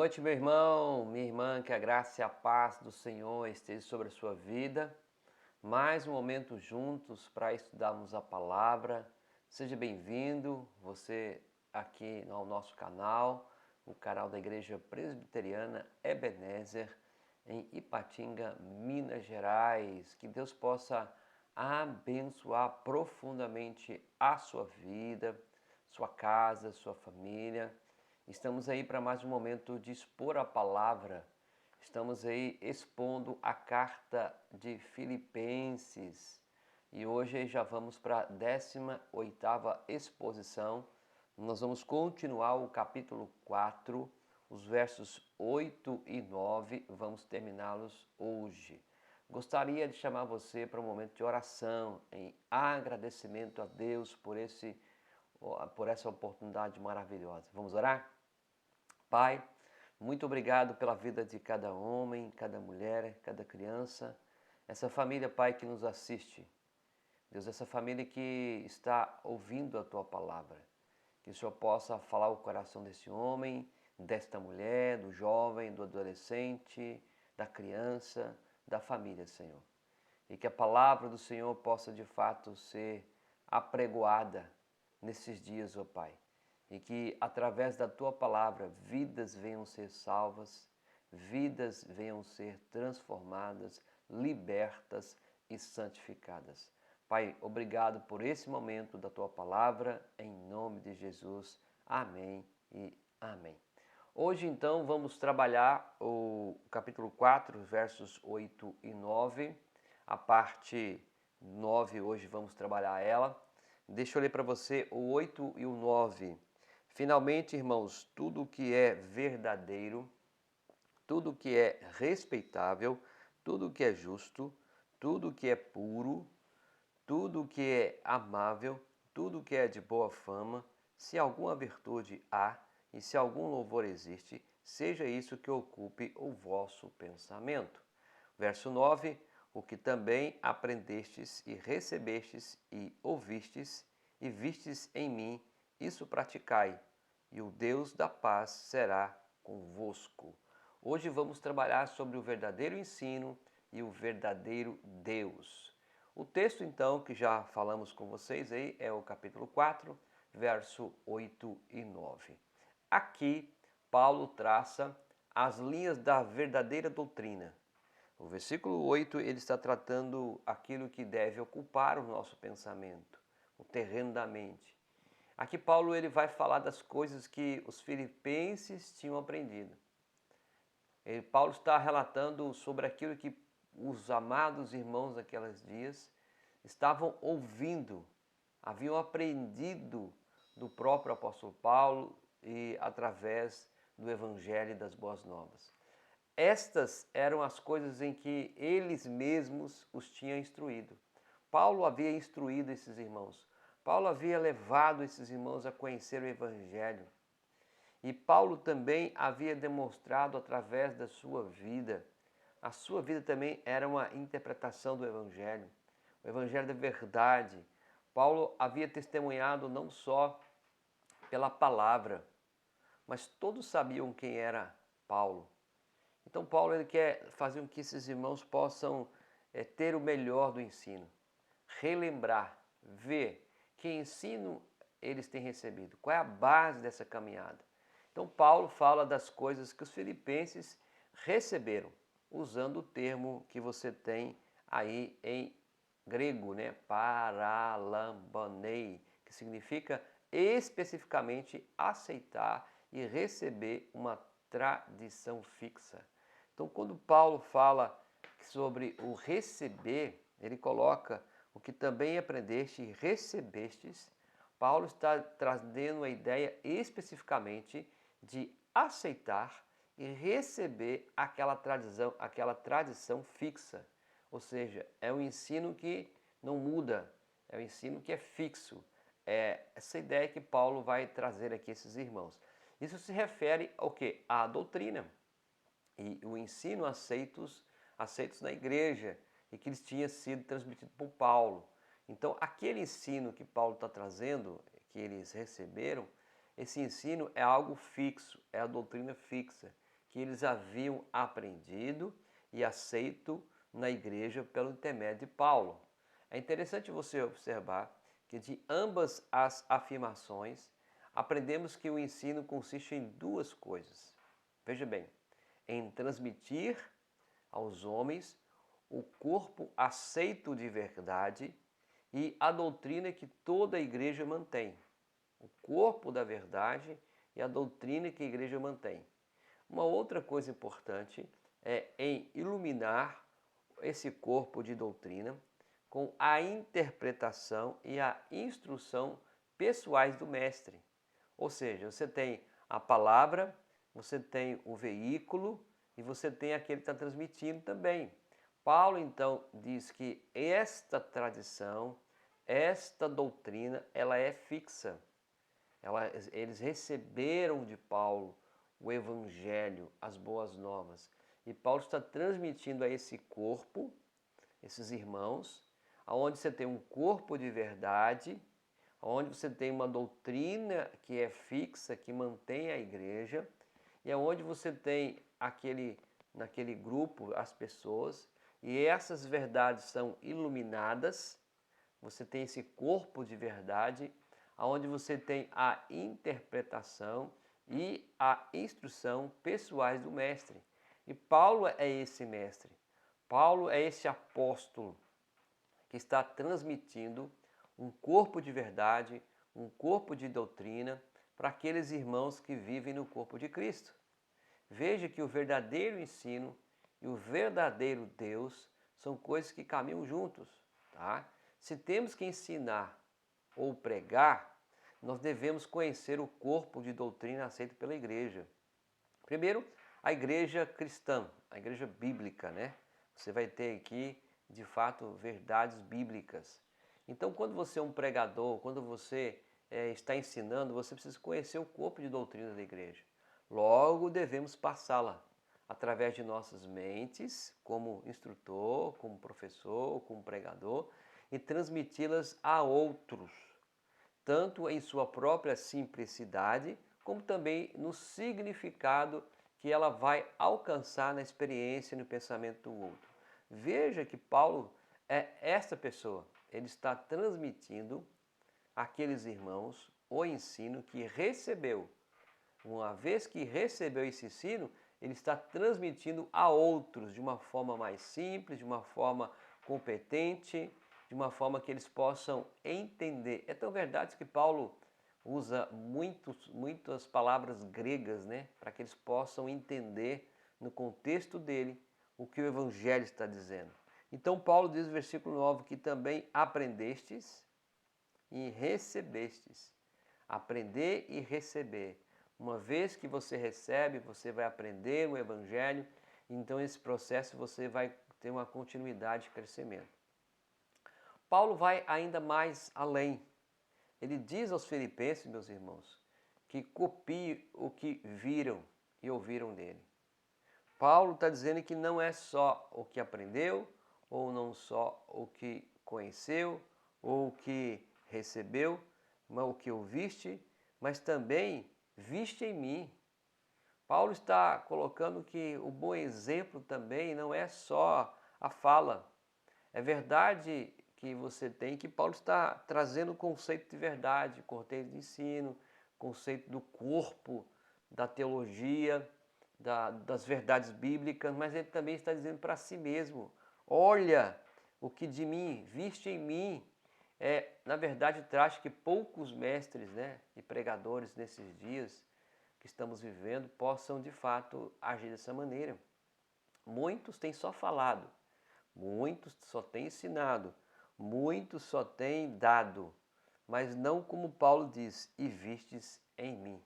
noite, meu irmão, minha irmã, que a graça e a paz do Senhor esteja sobre a sua vida. Mais um momento juntos para estudarmos a palavra. Seja bem-vindo, você aqui ao nosso canal, o canal da Igreja Presbiteriana Ebenezer, em Ipatinga, Minas Gerais. Que Deus possa abençoar profundamente a sua vida, sua casa, sua família. Estamos aí para mais um momento de expor a palavra. Estamos aí expondo a carta de Filipenses. E hoje já vamos para a 18ª exposição. Nós vamos continuar o capítulo 4, os versos 8 e 9. Vamos terminá-los hoje. Gostaria de chamar você para um momento de oração, em agradecimento a Deus por essa oportunidade maravilhosa. Vamos orar? Pai, muito obrigado pela vida de cada homem, cada mulher, cada criança, essa família, Pai, que nos assiste. Deus, essa família que está ouvindo a Tua palavra. Que o Senhor possa falar o coração desse homem, desta mulher, do jovem, do adolescente, da criança, da família, Senhor. E que a palavra do Senhor possa de fato ser apregoada nesses dias, ó Pai. E que através da Tua palavra vidas venham ser salvas, vidas venham ser transformadas, libertas e santificadas. Pai, obrigado por esse momento da Tua palavra, em nome de Jesus. Amém e amém. Hoje, então, vamos trabalhar o capítulo 4, versos 8 e 9. A parte 9, hoje vamos trabalhar ela. Deixa eu ler para você o 8 e o 9. Finalmente, irmãos, tudo que é verdadeiro, tudo que é respeitável, tudo que é justo, tudo que é puro, tudo que é amável, tudo que é de boa fama, se alguma virtude há e se algum louvor existe, seja isso que ocupe o vosso pensamento. Verso 9, o que também aprendestes e recebestes e ouvistes e vistes em mim, isso praticai, e o Deus da paz será convosco. Hoje vamos trabalhar sobre o verdadeiro ensino e o verdadeiro Deus. O texto, então, que já falamos com vocês aí é o capítulo 4, verso 8 e 9. Aqui, Paulo traça as linhas da verdadeira doutrina. O versículo 8, ele está tratando aquilo que deve ocupar o nosso pensamento, o terreno da mente. Aqui Paulo ele vai falar das coisas que os filipenses tinham aprendido. Paulo está relatando sobre aquilo que os amados irmãos daqueles dias estavam ouvindo, haviam aprendido do próprio apóstolo Paulo e através do Evangelho das Boas Novas. Estas eram as coisas em que eles mesmos os tinham instruído. Paulo havia instruído esses irmãos. Paulo havia levado esses irmãos a conhecer o Evangelho. E Paulo também havia demonstrado através da sua vida. A sua vida também era uma interpretação do Evangelho, o Evangelho da verdade. Paulo havia testemunhado não só pela palavra, mas todos sabiam quem era Paulo. Então Paulo ele quer fazer com que esses irmãos possam ter o melhor do ensino, relembrar, ver que ensino eles têm recebido, qual é a base dessa caminhada. Então Paulo fala das coisas que os filipenses receberam, usando o termo que você tem aí em grego, né? Paralambanei, que significa especificamente aceitar e receber uma tradição fixa. Então, quando Paulo fala sobre o receber, ele coloca o que também aprendeste e recebestes. Paulo está trazendo a ideia especificamente de aceitar e receber aquela tradição fixa. Ou seja, é um ensino que não muda, é um ensino que é fixo. É essa ideia que Paulo vai trazer aqui a esses irmãos. Isso se refere ao quê? À doutrina e o ensino aceitos na igreja e que eles tinham sido transmitidos por Paulo. Então, aquele ensino que Paulo está trazendo, que eles receberam, esse ensino é algo fixo, é a doutrina fixa, que eles haviam aprendido e aceito na igreja pelo intermédio de Paulo. É interessante você observar que de ambas as afirmações aprendemos que o ensino consiste em duas coisas. Veja bem, em transmitir aos homens o corpo aceito de verdade e a doutrina que toda a igreja mantém. O corpo da verdade e a doutrina que a igreja mantém. Uma outra coisa importante é em iluminar esse corpo de doutrina com a interpretação e a instrução pessoais do mestre. Ou seja, você tem a palavra, você tem o veículo e você tem aquele que está transmitindo também. Paulo então diz que esta tradição, esta doutrina, ela é fixa. Eles receberam de Paulo o evangelho, as boas novas. E Paulo está transmitindo a esse corpo, esses irmãos, aonde você tem um corpo de verdade, onde você tem uma doutrina que é fixa, que mantém a igreja, e aonde você tem naquele grupo as pessoas, e essas verdades são iluminadas, você tem esse corpo de verdade, aonde você tem a interpretação e a instrução pessoais do mestre. E Paulo é esse mestre. Paulo é esse apóstolo que está transmitindo um corpo de verdade, um corpo de doutrina para aqueles irmãos que vivem no corpo de Cristo. Veja que o verdadeiro ensino e o verdadeiro Deus são coisas que caminham juntos, tá? Se temos que ensinar ou pregar, nós devemos conhecer o corpo de doutrina aceito pela igreja. Primeiro, a igreja cristã, a igreja bíblica, né? Você vai ter aqui, de fato, verdades bíblicas. Então, quando você é um pregador, quando você está ensinando, você precisa conhecer o corpo de doutrina da igreja. Logo, devemos passá-la através de nossas mentes, como instrutor, como professor, como pregador, e transmiti-las a outros, tanto em sua própria simplicidade, como também no significado que ela vai alcançar na experiência e no pensamento do outro. Veja que Paulo é essa pessoa, ele está transmitindo àqueles irmãos o ensino que recebeu. Uma vez que recebeu esse ensino, ele está transmitindo a outros de uma forma mais simples, de uma forma competente, de uma forma que eles possam entender. É tão verdade que Paulo usa muitas palavras gregas, né, para que eles possam entender no contexto dele o que o Evangelho está dizendo. Então Paulo diz no versículo 9 que também aprendestes e recebestes. Aprender e receber. Uma vez que você recebe, você vai aprender o Evangelho, então esse processo você vai ter uma continuidade de crescimento. Paulo vai ainda mais além. Ele diz aos filipenses, meus irmãos, que copie o que viram e ouviram dele. Paulo está dizendo que não é só o que aprendeu, ou não só o que conheceu, ou o que recebeu, mas o que ouviste, mas também viste em mim. Paulo está colocando que o bom exemplo também não é só a fala. É verdade que você tem que Paulo está trazendo o conceito de verdade, conceito de ensino, conceito do corpo, da teologia, das verdades bíblicas, mas ele também está dizendo para si mesmo, olha o que de mim, viste em mim. Na verdade, traz que poucos mestres, né, e pregadores nesses dias que estamos vivendo possam de fato agir dessa maneira. Muitos têm só falado, muitos só têm ensinado, muitos só têm dado, mas não como Paulo diz, e vistes em mim.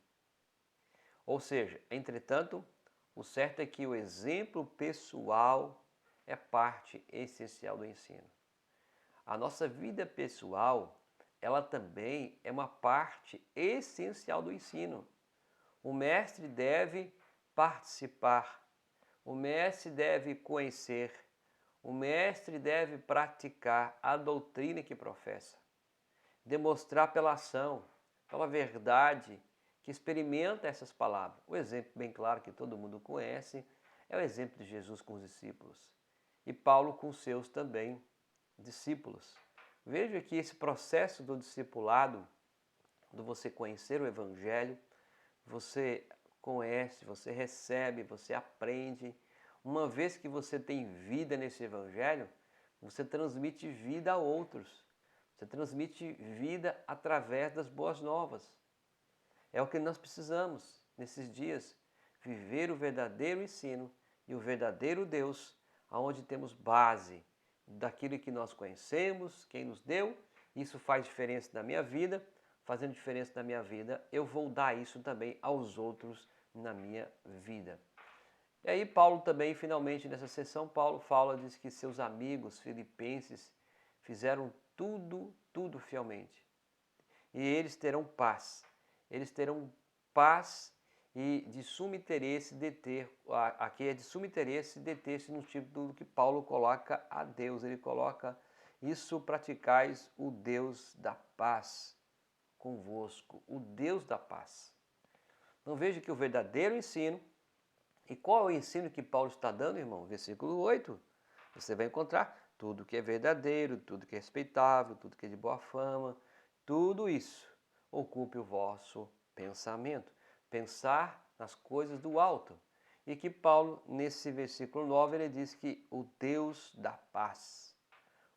Ou seja, entretanto, o certo é que o exemplo pessoal é parte essencial do ensino. A nossa vida pessoal, ela também é uma parte essencial do ensino. O mestre deve participar, o mestre deve conhecer, o mestre deve praticar a doutrina que professa, demonstrar pela ação, pela verdade que experimenta essas palavras. O exemplo bem claro que todo mundo conhece é o exemplo de Jesus com os discípulos e Paulo com os seus também discípulos. Veja que esse processo do discipulado, do você conhecer o Evangelho, você conhece, você recebe, você aprende. Uma vez que você tem vida nesse Evangelho, você transmite vida a outros. Você transmite vida através das boas novas. É o que nós precisamos nesses dias, viver o verdadeiro ensino e o verdadeiro Deus, aonde temos base daquilo que nós conhecemos, quem nos deu. Isso faz diferença na minha vida, fazendo diferença na minha vida, eu vou dar isso também aos outros na minha vida. E aí Paulo também, finalmente, nessa sessão, Paulo fala, diz que seus amigos filipenses fizeram tudo fielmente. E eles terão paz. Eles terão paz e de sumo interesse deter, aqui é de sumo interesse deter-se no título que Paulo coloca a Deus. Ele coloca isso praticais o Deus da paz convosco, o Deus da paz. Então veja que o verdadeiro ensino, e qual é o ensino que Paulo está dando, irmão? Versículo 8, você vai encontrar tudo que é verdadeiro, tudo que é respeitável, tudo que é de boa fama, tudo isso ocupe o vosso pensamento. Pensar nas coisas do alto. E que Paulo, nesse versículo 9, ele diz que o Deus da paz.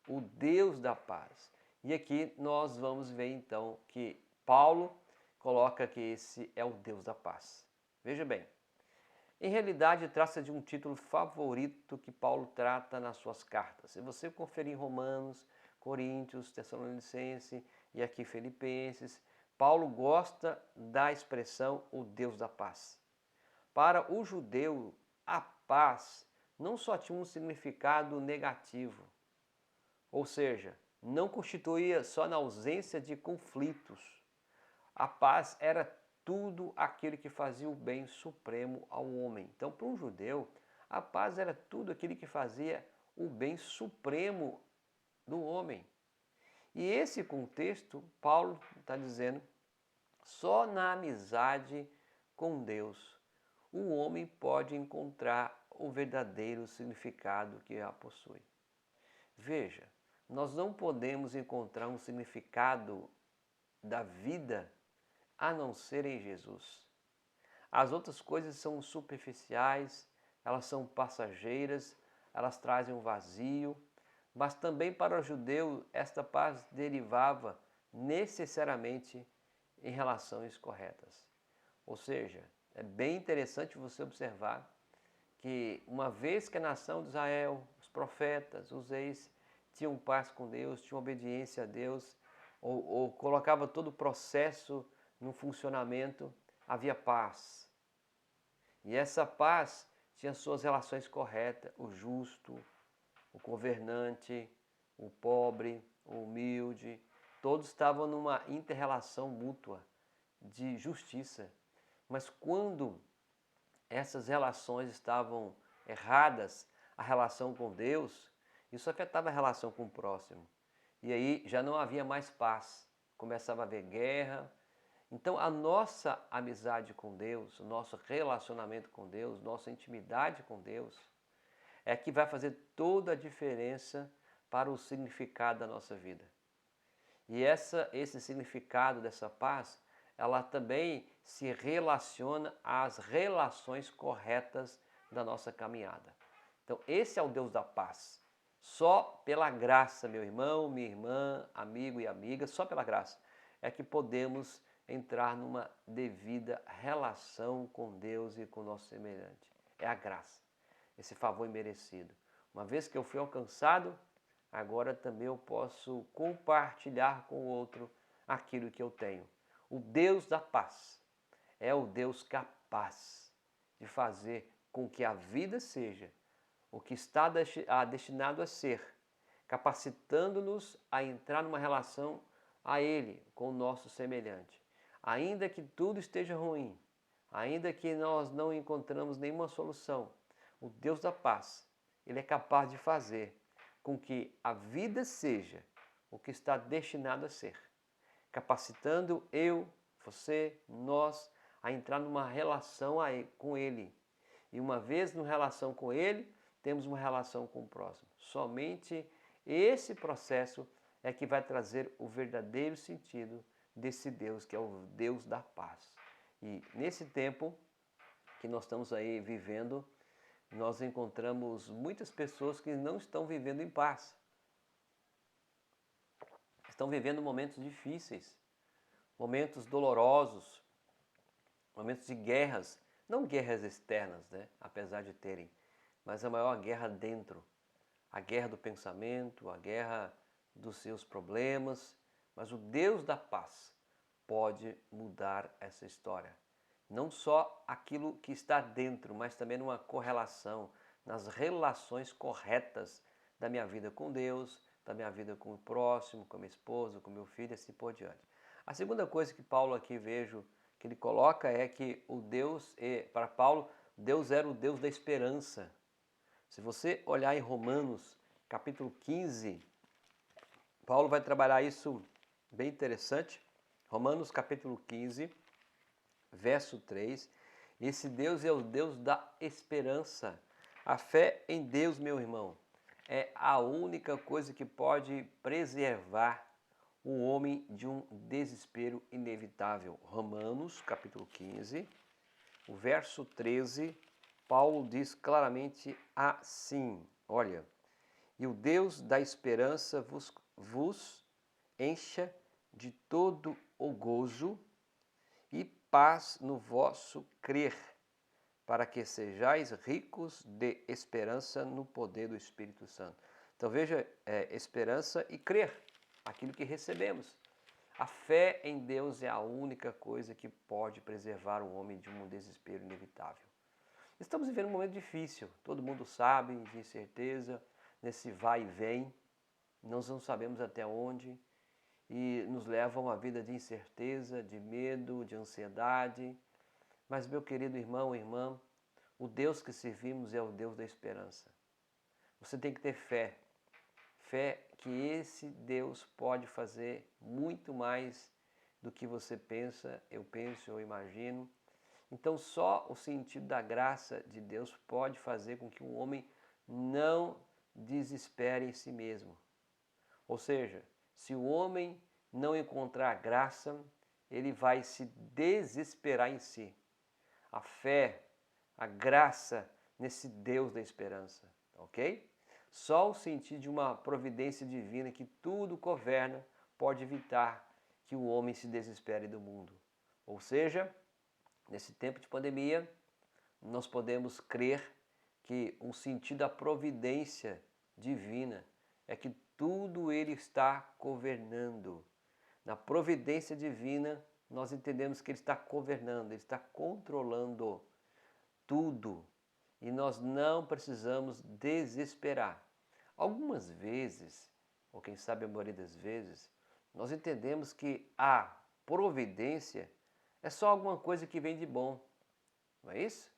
O Deus da paz. E aqui nós vamos ver então que Paulo coloca que esse é o Deus da paz. Veja bem, em realidade trata de um título favorito que Paulo trata nas suas cartas. Se você conferir em Romanos, Coríntios, Tessalonicenses e aqui Filipenses, Paulo gosta da expressão o Deus da paz. Para o judeu, a paz não só tinha um significado negativo, ou seja, não constituía só na ausência de conflitos. A paz era tudo aquilo que fazia o bem supremo ao homem. Então, para um judeu, a paz era tudo aquilo que fazia o bem supremo do homem. E esse contexto, Paulo está dizendo, só na amizade com Deus o homem pode encontrar o verdadeiro significado que a possui. Veja, nós não podemos encontrar um significado da vida a não ser em Jesus. As outras coisas são superficiais, elas são passageiras, elas trazem um vazio, mas também para o judeu esta paz derivava necessariamente em relações corretas. Ou seja, é bem interessante você observar que uma vez que a nação de Israel, os profetas, os reis, tinham paz com Deus, tinham obediência a Deus, ou colocava todo o processo no funcionamento, havia paz. E essa paz tinha suas relações corretas, o justo, o governante, o pobre, o humilde, todos estavam numa inter-relação mútua de justiça. Mas quando essas relações estavam erradas, a relação com Deus, isso afetava a relação com o próximo. E aí já não havia mais paz, começava a haver guerra. Então a nossa amizade com Deus, o nosso relacionamento com Deus, nossa intimidade com Deus, é que vai fazer toda a diferença para o significado da nossa vida. E esse significado dessa paz, ela também se relaciona às relações corretas da nossa caminhada. Então, esse é o Deus da paz. Só pela graça, meu irmão, minha irmã, amigo e amiga, só pela graça é que podemos entrar numa devida relação com Deus e com o nosso semelhante. É a graça, esse favor imerecido. Uma vez que eu fui alcançado, agora também eu posso compartilhar com o outro aquilo que eu tenho. O Deus da paz é o Deus capaz de fazer com que a vida seja o que está destinado a ser, capacitando-nos a entrar numa relação a Ele, com o nosso semelhante. Ainda que tudo esteja ruim, ainda que nós não encontramos nenhuma solução, o Deus da paz, Ele é capaz de fazer com que a vida seja o que está destinado a ser, capacitando eu, você, nós, a entrar numa relação com Ele. E uma vez numa relação com Ele, temos uma relação com o próximo. Somente esse processo é que vai trazer o verdadeiro sentido desse Deus, que é o Deus da paz. E nesse tempo que nós estamos aí vivendo, nós encontramos muitas pessoas que não estão vivendo em paz. Estão vivendo momentos difíceis, momentos dolorosos, momentos de guerras, não guerras externas, né? Apesar de terem, mas a maior guerra dentro, a guerra do pensamento, a guerra dos seus problemas, mas o Deus da paz pode mudar essa história. Não só aquilo que está dentro, mas também numa correlação, nas relações corretas da minha vida com Deus, da minha vida com o próximo, com a minha esposa, com meu filho, assim por diante. A segunda coisa que Paulo aqui vejo que ele coloca é que o Deus, para Paulo, Deus era o Deus da esperança. Se você olhar em Romanos, capítulo 15, Paulo vai trabalhar isso bem interessante. Romanos, capítulo 15, verso 3. Esse Deus é o Deus da esperança. A fé em Deus, meu irmão, é a única coisa que pode preservar o homem de um desespero inevitável. Romanos, capítulo 15, o verso 13, Paulo diz claramente assim, olha, e o Deus da esperança vos encha de todo o gozo e paz no vosso crer, para que sejais ricos de esperança no poder do Espírito Santo. Então veja, esperança e crer, aquilo que recebemos. A fé em Deus é a única coisa que pode preservar o homem de um desespero inevitável. Estamos vivendo um momento difícil, todo mundo sabe, de incerteza, nesse vai e vem, nós não sabemos até onde, e nos leva a uma vida de incerteza, de medo, de ansiedade. Mas, meu querido irmão e irmã, o Deus que servimos é o Deus da esperança. Você tem que ter fé. Fé que esse Deus pode fazer muito mais do que você pensa, eu penso, eu imagino. Então, só o sentido da graça de Deus pode fazer com que um homem não desespere em si mesmo. Ou seja, se o homem não encontrar graça, ele vai se desesperar em si. A fé, a graça nesse Deus da esperança, ok? Só o sentir de uma providência divina que tudo governa pode evitar que o homem se desespere do mundo. Ou seja, nesse tempo de pandemia, nós podemos crer que um sentido da providência divina é que tudo ele está governando. Na providência divina, nós entendemos que ele está governando, ele está controlando tudo. E nós não precisamos desesperar. Algumas vezes, ou quem sabe a maioria das vezes, nós entendemos que a providência é só alguma coisa que vem de bom. Não é isso?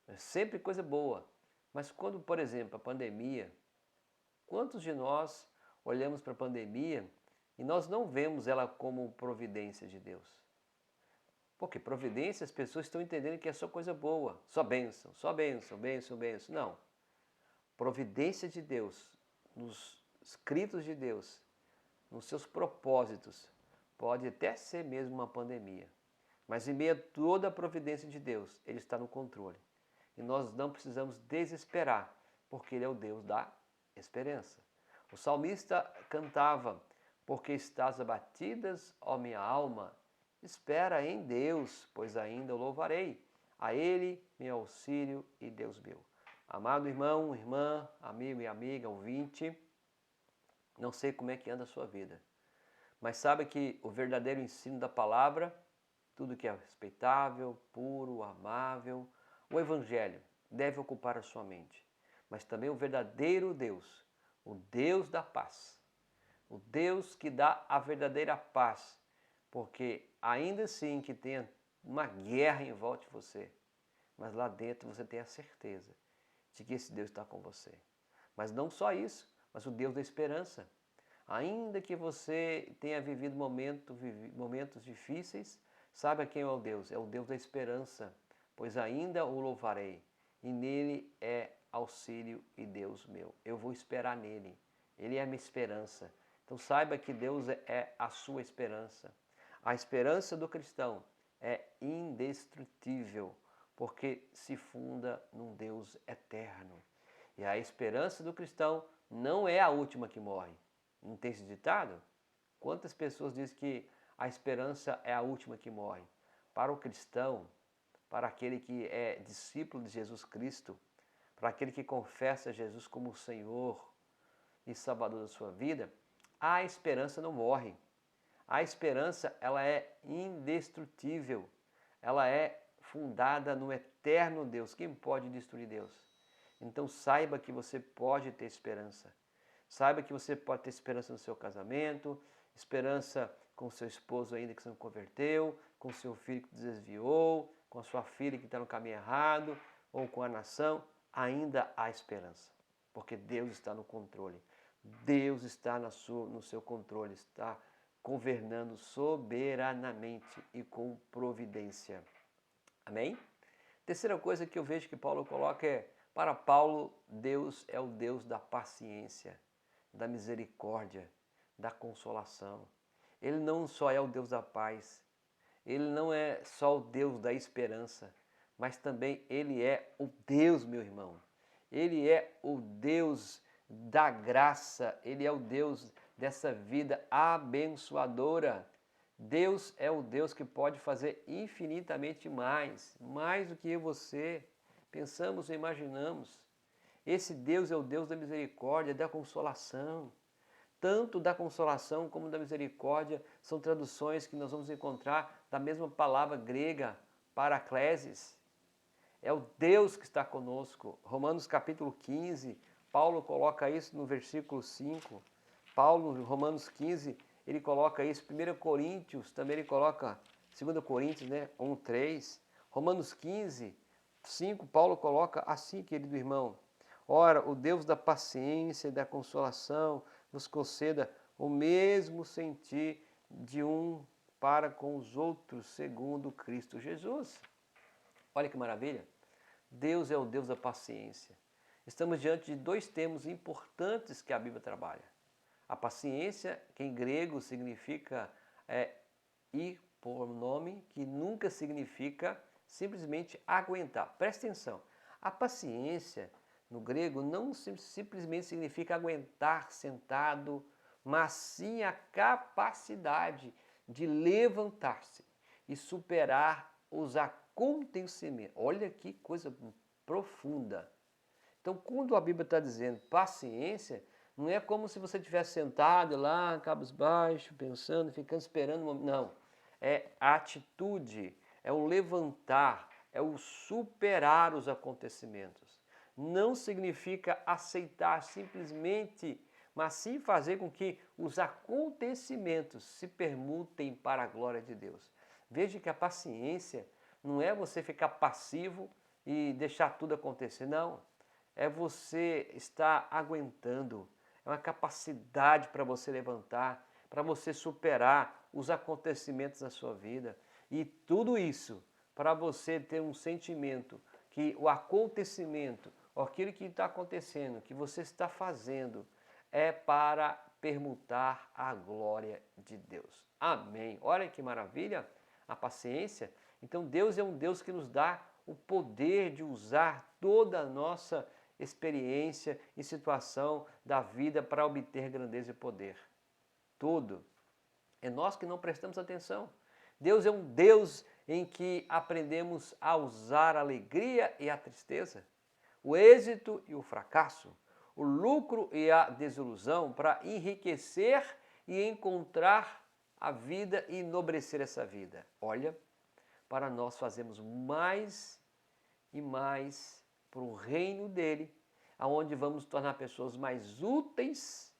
É sempre coisa boa. Mas quando, por exemplo, a pandemia, quantos de nós olhamos para a pandemia e nós não vemos ela como providência de Deus? Porque providência as pessoas estão entendendo que é só coisa boa, só bênção, só bênção, bênção, bênção. Não. Providência de Deus, nos escritos de Deus, nos seus propósitos, pode até ser mesmo uma pandemia. Mas em meio a toda a providência de Deus, Ele está no controle. E nós não precisamos desesperar, porque Ele é o Deus da esperança. O salmista cantava, porque estás abatidas, ó minha alma, espera em Deus, pois ainda o louvarei. A Ele, meu auxílio e Deus meu. Amado irmão, irmã, amigo e amiga, ouvinte, não sei como é que anda a sua vida, mas sabe que o verdadeiro ensino da palavra, tudo que é respeitável, puro, amável, o Evangelho deve ocupar a sua mente. Mas também o verdadeiro Deus, o Deus da paz, o Deus que dá a verdadeira paz, porque ainda assim que tenha uma guerra em volta de você, mas lá dentro você tem a certeza de que esse Deus está com você. Mas não só isso, mas o Deus da esperança. Ainda que você tenha vivido momentos difíceis, Saiba quem é o Deus. É o Deus da esperança, pois ainda o louvarei, e nele é auxílio e Deus meu. Eu vou esperar nele. Ele é a minha esperança. Então saiba que Deus é a sua esperança. A esperança do cristão é indestrutível, porque se funda num Deus eterno. E a esperança do cristão não é a última que morre. Não tem esse ditado? Quantas pessoas dizem que a esperança é a última que morre? Para o cristão, para aquele que é discípulo de Jesus Cristo, para aquele que confessa Jesus como o Senhor e Salvador da sua vida, a esperança não morre. A esperança, ela é indestrutível. Ela é fundada no eterno Deus. Quem pode destruir Deus? Então saiba que você pode ter esperança. Saiba que você pode ter esperança no seu casamento, esperança com seu esposo ainda que você não converteu, com seu filho que desviou, com a sua filha que está no caminho errado, ou com a nação. Ainda há esperança, porque Deus está no controle. Deus está no seu controle, está governando soberanamente e com providência. Amém? Terceira coisa que eu vejo que Paulo coloca é: para Paulo, Deus é o Deus da paciência, da misericórdia, da consolação. Ele não só é o Deus da paz, ele não é só o Deus da esperança, mas também ele é o Deus, meu irmão. Ele é o Deus da graça, ele é o Deus dessa vida abençoadora. Deus é o Deus que pode fazer infinitamente mais do que eu e você pensamos e imaginamos. Esse Deus é o Deus da misericórdia, da consolação. Tanto da consolação como da misericórdia são traduções que nós vamos encontrar da mesma palavra grega, paraklesis. É o Deus que está conosco. Romanos capítulo 15, Paulo coloca isso no versículo 5. Paulo, em Romanos 15, ele coloca isso. 1 Coríntios, também ele coloca, 2 Coríntios, 1:3. Romanos 15, 5, Paulo coloca assim, querido irmão: ora, o Deus da paciência e da consolação nos conceda o mesmo sentir de um para com os outros, segundo Cristo Jesus. Olha que maravilha! Deus é o Deus da paciência. Estamos diante de dois termos importantes que a Bíblia trabalha. A paciência, que em grego significa hiponome, que nunca significa simplesmente aguentar. Presta atenção. A paciência, no grego, não simplesmente significa aguentar sentado, mas sim a capacidade de levantar-se e superar os acontecimentos. Olha que coisa profunda. Então, quando a Bíblia está dizendo paciência, não é como se você estivesse sentado lá, cabisbaixo, pensando, ficando esperando. Não. É a atitude, é o levantar, é o superar os acontecimentos. Não significa aceitar simplesmente, mas sim fazer com que os acontecimentos se permutem para a glória de Deus. Veja que a paciência não é você ficar passivo e deixar tudo acontecer, não. É você estar aguentando, é uma capacidade para você levantar, para você superar os acontecimentos da sua vida. E tudo isso para você ter um sentimento que o acontecimento, aquilo que está acontecendo, que você está fazendo, é para permutar a glória de Deus. Amém. Olha que maravilha a paciência. Então Deus é um Deus que nos dá o poder de usar toda a nossa experiência e situação da vida para obter grandeza e poder. Tudo. É nós que não prestamos atenção. Deus é um Deus em que aprendemos a usar a alegria e a tristeza, o êxito e o fracasso, o lucro e a desilusão para enriquecer e encontrar a vida e enobrecer essa vida. Olha, para nós fazermos mais e mais para o reino dele, aonde vamos tornar pessoas mais úteis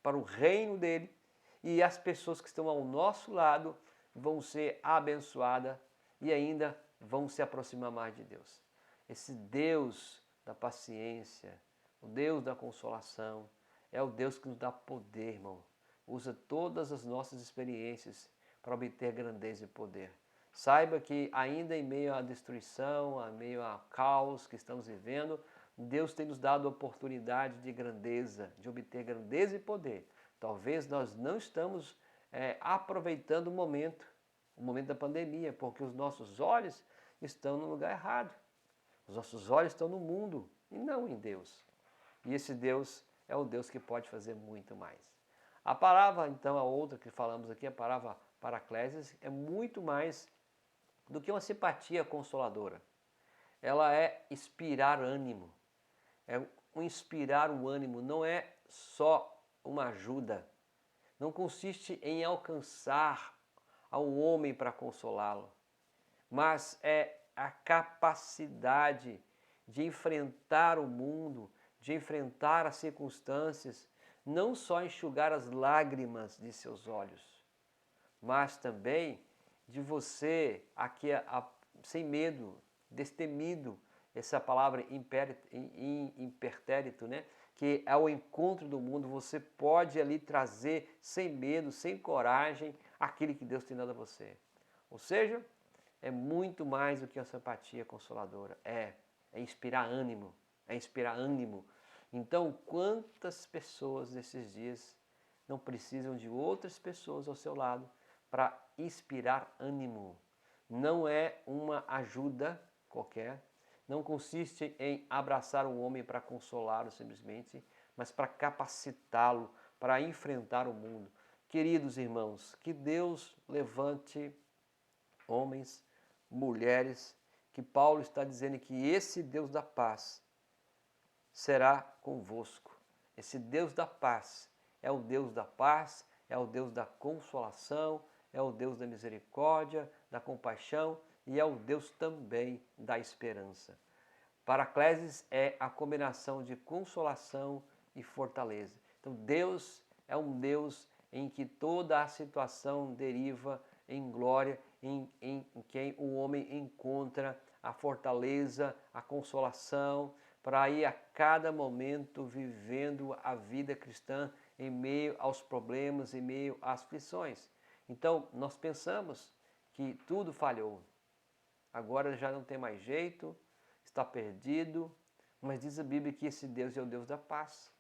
para o reino dele, e as pessoas que estão ao nosso lado vão ser abençoadas e ainda vão se aproximar mais de Deus. Esse Deus da paciência, o Deus da consolação, é o Deus que nos dá poder, irmão. Usa todas as nossas experiências para obter grandeza e poder. Saiba que ainda em meio à destruição, em meio ao caos que estamos vivendo, Deus tem nos dado a oportunidade de grandeza, de obter grandeza e poder. Talvez nós não estamos aproveitando o momento da pandemia, porque os nossos olhos estão no lugar errado. Os nossos olhos estão no mundo e não em Deus. E esse Deus é o Deus que pode fazer muito mais. A palavra, então, a outra que falamos aqui, a palavra paraclesis, é muito mais do que uma simpatia consoladora. Ela é inspirar ânimo. É um inspirar o ânimo, não é só uma ajuda. Não consiste em alcançar ao homem para consolá-lo, mas é a capacidade de enfrentar o mundo, de enfrentar as circunstâncias, não só enxugar as lágrimas de seus olhos, mas também de você, aqui sem medo, destemido, essa palavra impertérito, né? Que ao encontro do mundo você pode ali trazer sem medo, sem coragem, aquele que Deus tem dado a você. Ou seja, é muito mais do que uma simpatia consoladora. É inspirar ânimo, é inspirar ânimo. Então, quantas pessoas nesses dias não precisam de outras pessoas ao seu lado para inspirar ânimo? Não é uma ajuda qualquer, não consiste em abraçar um homem para consolá-lo simplesmente, mas para capacitá-lo para enfrentar o mundo. Queridos irmãos, que Deus levante homens, mulheres, que Paulo está dizendo que esse Deus da paz será convosco. Esse Deus da paz é o Deus da paz, é o Deus da consolação, é o Deus da misericórdia, da compaixão e é o Deus também da esperança. Paraclesis é a combinação de consolação e fortaleza. Então Deus é um Deus em que toda a situação deriva em glória, em quem o homem encontra a fortaleza, a consolação, para ir a cada momento vivendo a vida cristã em meio aos problemas, em meio às aflições. Então, nós pensamos que tudo falhou. Agora já não tem mais jeito, está perdido, mas diz a Bíblia que esse Deus é o Deus da paz.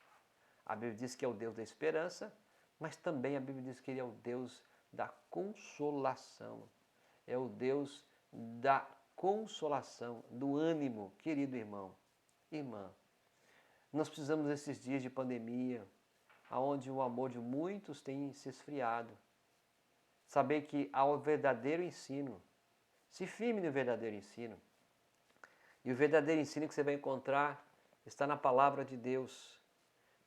A Bíblia diz que é o Deus da esperança, mas também a Bíblia diz que ele é o Deus da consolação. É o Deus da consolação, do ânimo, querido irmão, irmã. Nós precisamos desses dias de pandemia, onde o amor de muitos tem se esfriado. Saber que há o verdadeiro ensino. Se firme no verdadeiro ensino. E o verdadeiro ensino que você vai encontrar está na palavra de Deus.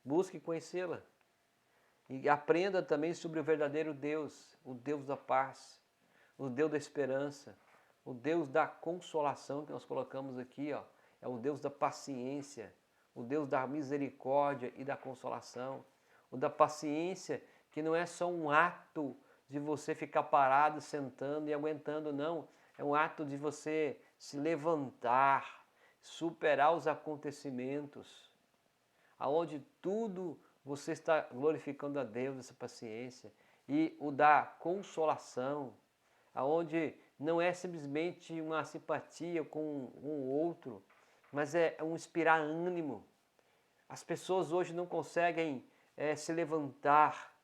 Busque conhecê-la. E aprenda também sobre o verdadeiro Deus, o Deus da paz, o Deus da esperança, o Deus da consolação que nós colocamos aqui, ó, é o Deus da paciência, o Deus da misericórdia e da consolação, o da paciência que não é só um ato de você ficar parado, sentando e aguentando, não. É um ato de você se levantar, superar os acontecimentos, aonde tudo você está glorificando a Deus, essa paciência, e o da consolação, aonde não é simplesmente uma simpatia com um outro, mas é um inspirar ânimo. As pessoas hoje não conseguem se levantar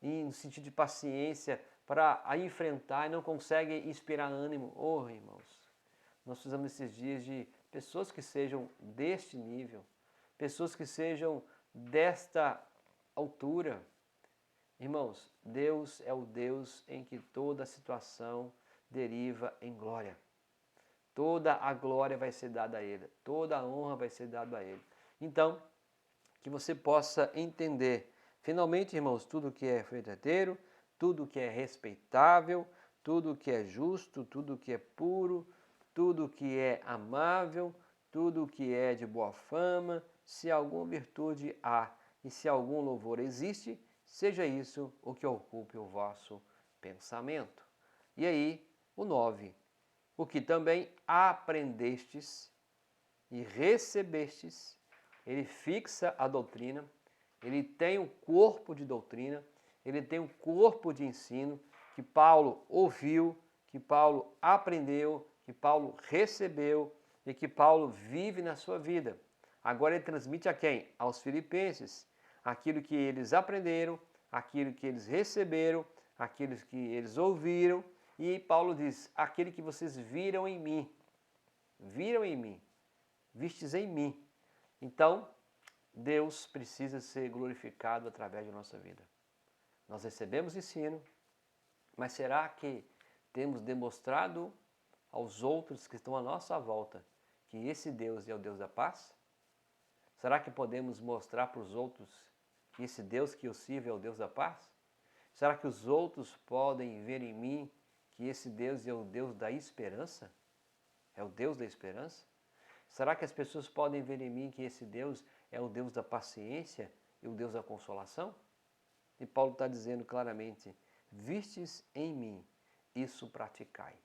no sentido de paciência para enfrentar e não conseguem inspirar ânimo. Oh, irmãos, nós precisamos esses dias de pessoas que sejam deste nível, pessoas que sejam desta altura. Irmãos, Deus é o Deus em que toda a situação deriva em glória. Toda a glória vai ser dada a Ele, toda a honra vai ser dada a Ele. Então, que você possa entender, finalmente, irmãos, tudo que é verdadeiro, tudo que é respeitável, tudo que é justo, tudo que é puro, tudo que é amável, tudo que é de boa fama, se alguma virtude há e se algum louvor existe, seja isso o que ocupe o vosso pensamento. E aí, o 9. O que também aprendestes e recebestes, ele fixa a doutrina, ele tem um corpo de doutrina, ele tem um corpo de ensino que Paulo ouviu, que Paulo aprendeu, que Paulo recebeu e que Paulo vive na sua vida. Agora ele transmite a quem? Aos filipenses, aquilo que eles aprenderam, aquilo que eles receberam, aquilo que eles ouviram. E Paulo diz, aquele que vocês viram em mim, vistes em mim. Então, Deus precisa ser glorificado através da nossa vida. Nós recebemos ensino, mas será que temos demonstrado aos outros que estão à nossa volta que esse Deus é o Deus da paz? Será que podemos mostrar para os outros que esse Deus que eu sirvo é o Deus da paz? Será que os outros podem ver em mim que esse Deus é o Deus da esperança? É o Deus da esperança? Será que as pessoas podem ver em mim que esse Deus é o Deus da paciência e o Deus da consolação? E Paulo está dizendo claramente, vistes em mim, isso praticai.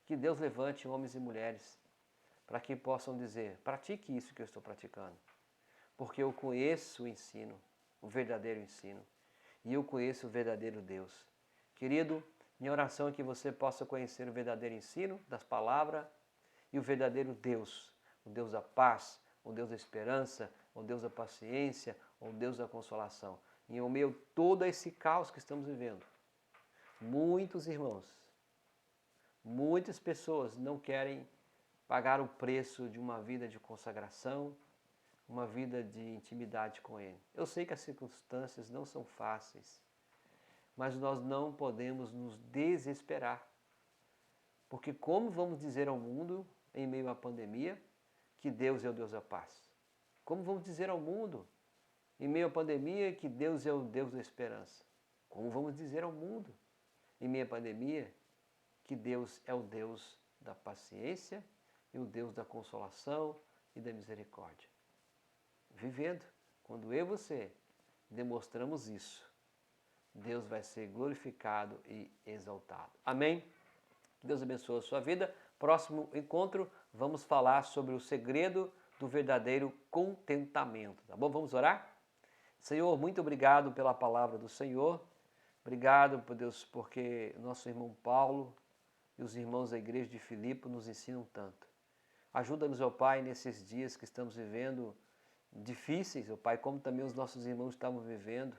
Que Deus levante homens e mulheres para que possam dizer, pratique isso que eu estou praticando. Porque eu conheço o ensino, o verdadeiro ensino. E eu conheço o verdadeiro Deus. Querido, minha oração é que você possa conhecer o verdadeiro ensino das palavras e o verdadeiro Deus. O Deus da paz, o Deus da esperança, o Deus da paciência, o Deus da consolação. E em meio a todo esse caos que estamos vivendo, muitos irmãos, muitas pessoas não querem pagar o preço de uma vida de consagração, uma vida de intimidade com Ele. Eu sei que as circunstâncias não são fáceis, mas nós não podemos nos desesperar. Porque como vamos dizer ao mundo, em meio à pandemia, que Deus é o Deus da paz? Como vamos dizer ao mundo, em meio à pandemia, que Deus é o Deus da esperança? Como vamos dizer ao mundo, em meio à pandemia, que Deus é o Deus da paciência e o Deus da consolação e da misericórdia? Vivendo, quando eu e você demonstramos isso, Deus vai ser glorificado e exaltado. Amém? Deus abençoe a sua vida. Próximo encontro, vamos falar sobre o segredo do verdadeiro contentamento, tá bom? Vamos orar? Senhor, muito obrigado pela palavra do Senhor. Obrigado, por Deus, porque nosso irmão Paulo e os irmãos da igreja de Filipe nos ensinam tanto. Ajuda-nos, ó Pai, nesses dias que estamos vivendo difíceis, ó Pai, como também os nossos irmãos estavam vivendo.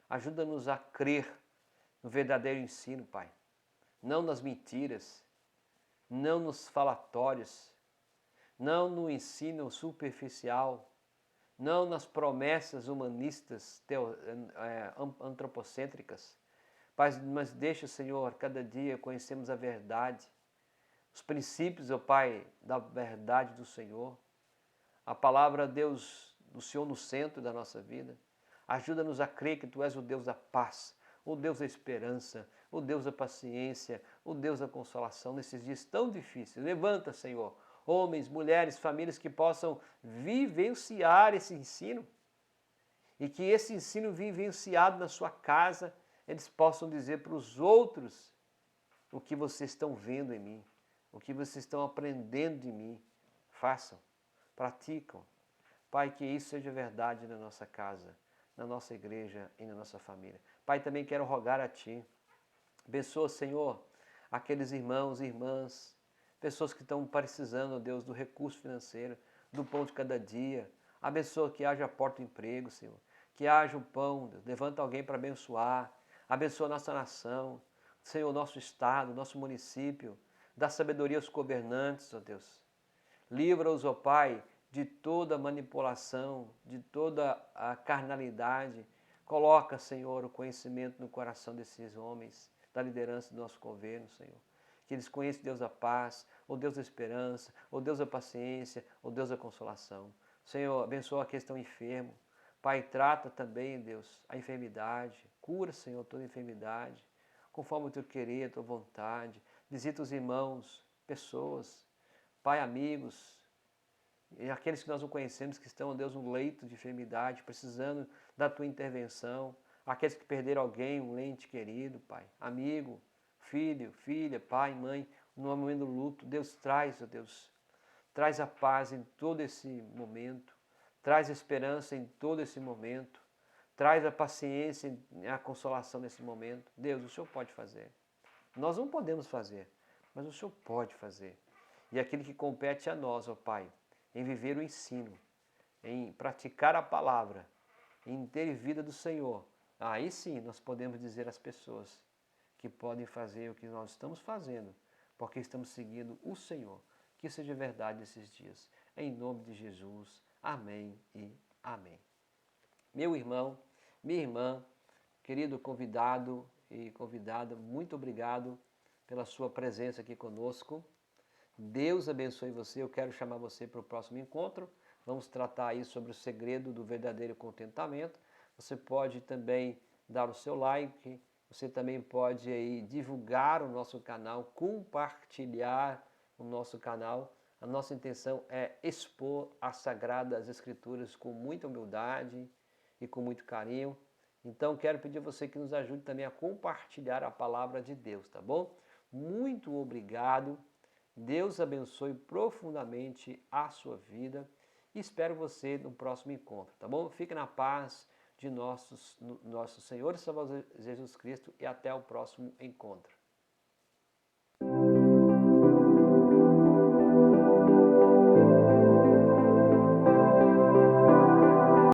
Ajuda-nos a crer no verdadeiro ensino, Pai. Não nas mentiras, não nos falatórios, não no ensino superficial, não nas promessas humanistas, antropocêntricas. Pai, mas deixa, Senhor, cada dia conhecemos a verdade, os princípios, ó Pai, da verdade do Senhor. A palavra, Deus, do Senhor no centro da nossa vida. Ajuda-nos a crer que Tu és o Deus da paz, o Deus da esperança, o Deus da paciência, o Deus da consolação nesses dias tão difíceis. Levanta, Senhor, homens, mulheres, famílias que possam vivenciar esse ensino e que esse ensino vivenciado na sua casa, eles possam dizer para os outros o que vocês estão vendo em mim, o que vocês estão aprendendo de mim. Façam, praticam. Pai, que isso seja verdade na nossa casa, na nossa igreja e na nossa família. Pai, também quero rogar a Ti. Abençoa, Senhor, aqueles irmãos e irmãs, pessoas que estão precisando, ó Deus, do recurso financeiro, do pão de cada dia. Abençoa que haja porta de emprego, Senhor. Que haja o pão, Deus. Levanta alguém para abençoar. Abençoa a nossa nação, Senhor, nosso estado, nosso município. Dá sabedoria aos governantes, ó Deus. Livra-os, ó Pai, de toda manipulação, de toda a carnalidade. Coloca, Senhor, o conhecimento no coração desses homens, da liderança do nosso governo, Senhor. Que eles conheçam Deus da paz, o Deus da esperança, o Deus da paciência, o Deus da consolação. Senhor, abençoa aqueles que estão enfermos. Pai, trata também, Deus, a enfermidade. Cura, Senhor, toda enfermidade, conforme o Teu querer, a Tua vontade. Visita os irmãos, pessoas, Pai, amigos, e aqueles que nós não conhecemos, que estão, ó Deus, no leito de enfermidade, precisando da Tua intervenção. Aqueles que perderam alguém, um ente querido, Pai, amigo, filho, filha, pai, mãe, no momento do luto. Deus traz, ó Deus, traz a paz em todo esse momento, traz a esperança em todo esse momento, traz a paciência e a consolação nesse momento. Deus, o Senhor pode fazer. Nós não podemos fazer, mas o Senhor pode fazer. E aquilo que compete a nós, ó Pai, em viver o ensino, em praticar a palavra, em ter vida do Senhor, aí sim nós podemos dizer às pessoas que podem fazer o que nós estamos fazendo, porque estamos seguindo o Senhor. Que seja verdade esses dias. Em nome de Jesus. Amém e amém. Meu irmão, minha irmã, querido convidado e convidada, muito obrigado pela sua presença aqui conosco. Deus abençoe você. Eu quero chamar você para o próximo encontro. Vamos tratar aí sobre o segredo do verdadeiro contentamento. Você pode também dar o seu like, você também pode aí divulgar o nosso canal, compartilhar o nosso canal. A nossa intenção é expor as Sagradas Escrituras com muita humildade e com muito carinho. Então quero pedir a você que nos ajude também a compartilhar a palavra de Deus, tá bom? Muito obrigado. Deus abençoe profundamente a sua vida e espero você no próximo encontro, tá bom? Fique na paz de nosso Senhor e Salvador Jesus Cristo e até o próximo encontro.